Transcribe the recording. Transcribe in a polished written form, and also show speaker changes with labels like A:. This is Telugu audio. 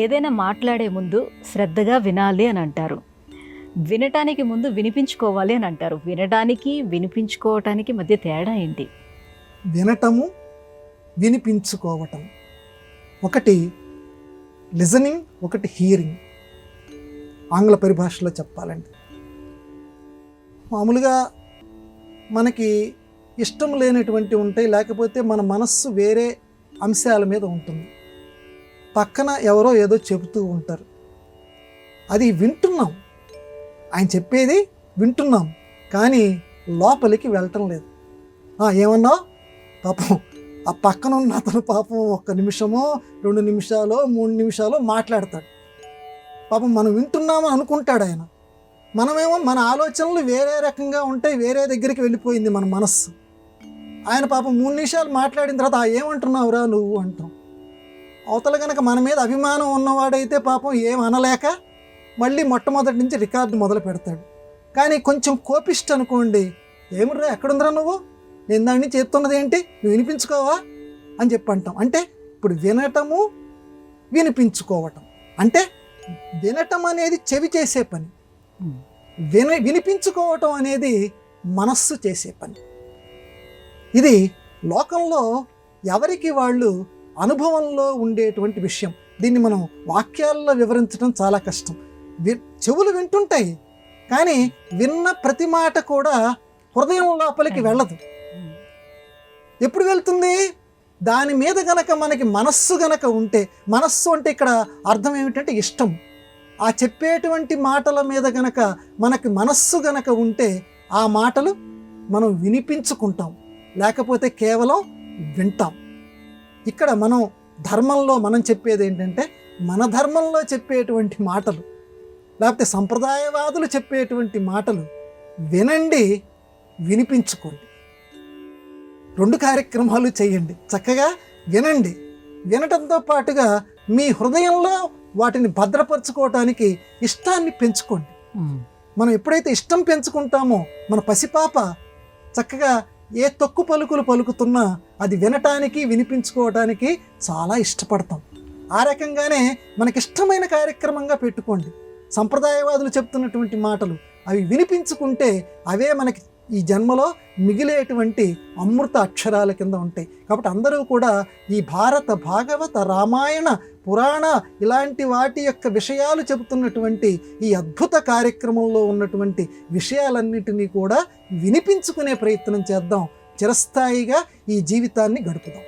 A: ఏదైనా మాట్లాడే ముందు శ్రద్ధగా వినాలి అని అంటారు. వినటానికి ముందు వినిపించుకోవాలి అని అంటారు. వినడానికి, వినిపించుకోవటానికి మధ్య తేడా ఏంటి?
B: వినటము, వినిపించుకోవటం. ఒకటి లిజనింగ్, ఒకటి హియరింగ్. ఆంగ్ల పరిభాషలో చెప్పాలండి. మామూలుగా మనకి ఇష్టం లేనటువంటి ఉంటాయి, లేకపోతే మన మనస్సు వేరే అంశాల మీద ఉంటుంది. పక్కన ఎవరో ఏదో చెబుతూ ఉంటారు, అది వింటున్నాం, ఆయన చెప్పేది వింటున్నాం, కానీ లోపలికి వెళ్ళటం లేదు. ఏమన్నావు పాపం, ఆ పక్కన ఉన్న అతను పాపం 1 నిమిషమో 2 నిమిషాలో 3 నిమిషాలో మాట్లాడతాడు. పాపం మనం వింటున్నామని అనుకుంటాడు ఆయన. మనమేమో మన ఆలోచనలు వేరే రకంగా ఉంటాయి, వేరే దగ్గరికి వెళ్ళిపోయింది మన మనస్సు. ఆయన పాపం 3 నిమిషాలు మాట్లాడిన తర్వాత ఏమంటున్నావురా నువ్వు అంటాం. అవతల కనుక మన మీద అభిమానం ఉన్నవాడైతే పాపం ఏం అనలేక మళ్ళీ మొట్టమొదటి నుంచి రికార్డు మొదలు పెడతాడు. కానీ కొంచెం కోపిష్ట అనుకోండి, ఏమిరా ఎక్కడుందిరా నువ్వు, నేను దాని నుంచి చెప్తున్నది ఏంటి, నువ్వు వినిపించుకోవా అని చెప్పి అంటాం. అంటే ఇప్పుడు వినటము, వినిపించుకోవటం అంటే వినటం అనేది చెవి చేసే పని, వినిపించుకోవటం అనేది మనస్సు చేసే పని. ఇది లోకంలో ఎవరికి వాళ్ళు అనుభవంలో ఉండేటువంటి విషయం. దీన్ని మనం వాక్యాల్లో వివరించడం చాలా కష్టం. చెవులు వింటుంటాయి, కానీ విన్న ప్రతి మాట కూడా హృదయం లోపలికి వెళ్ళదు. ఎప్పుడు వెళ్తుంది? దాని మీద గనక మనకి మనస్సు గనక ఉంటే, మనస్సు అంటే ఇక్కడ అర్థం ఏమిటంటే ఇష్టం. ఆ చెప్పేటువంటి మాటల మీద గనక మనకి మనస్సు గనక ఉంటే ఆ మాటలు మనం వినిపించుకుంటాం, లేకపోతే కేవలం వింటాం. ఇక్కడ మనం ధర్మంలో మనం చెప్పేది ఏంటంటే, మన ధర్మంలో చెప్పేటువంటి మాటలు, లేకపోతే సంప్రదాయవాదులు చెప్పేటువంటి మాటలు వినండి, వినిపించుకోండి. 2 కార్యక్రమాలు చేయండి. చక్కగా వినండి, వినటంతో పాటుగా మీ హృదయంలో వాటిని భద్రపరచుకోవటానికి ఇష్టాన్ని పెంచుకోండి. మనం ఎప్పుడైతే ఇష్టం పెంచుకుంటామో, మన పసిపాప చక్కగా ఏ తొక్కు పలుకులు పలుకుతున్నా అది వినటానికి, వినిపించుకోవటానికి చాలా ఇష్టపడతాం. ఆ రకంగానే మనకిష్టమైన కార్యక్రమంగా పెట్టుకోండి. సంప్రదాయవాదులు చెప్తున్నటువంటి మాటలు అవి వినిపించుకుంటే అవే మనకి ఈ జన్మలో మిగిలేటువంటి అమృత అక్షరాల కింద ఉంటాయి. కాబట్టి అందరూ కూడా ఈ భారత, భాగవత, రామాయణ, పురాణ ఇలాంటి వాటి యొక్క విషయాలు చెబుతున్నటువంటి ఈ అద్భుత కార్యక్రమంలో ఉన్నటువంటి విషయాలన్నిటినీ కూడా వినిపించుకునే ప్రయత్నం చేద్దాం. చిరస్థాయిగా ఈ జీవితాన్ని గడుపుదాం.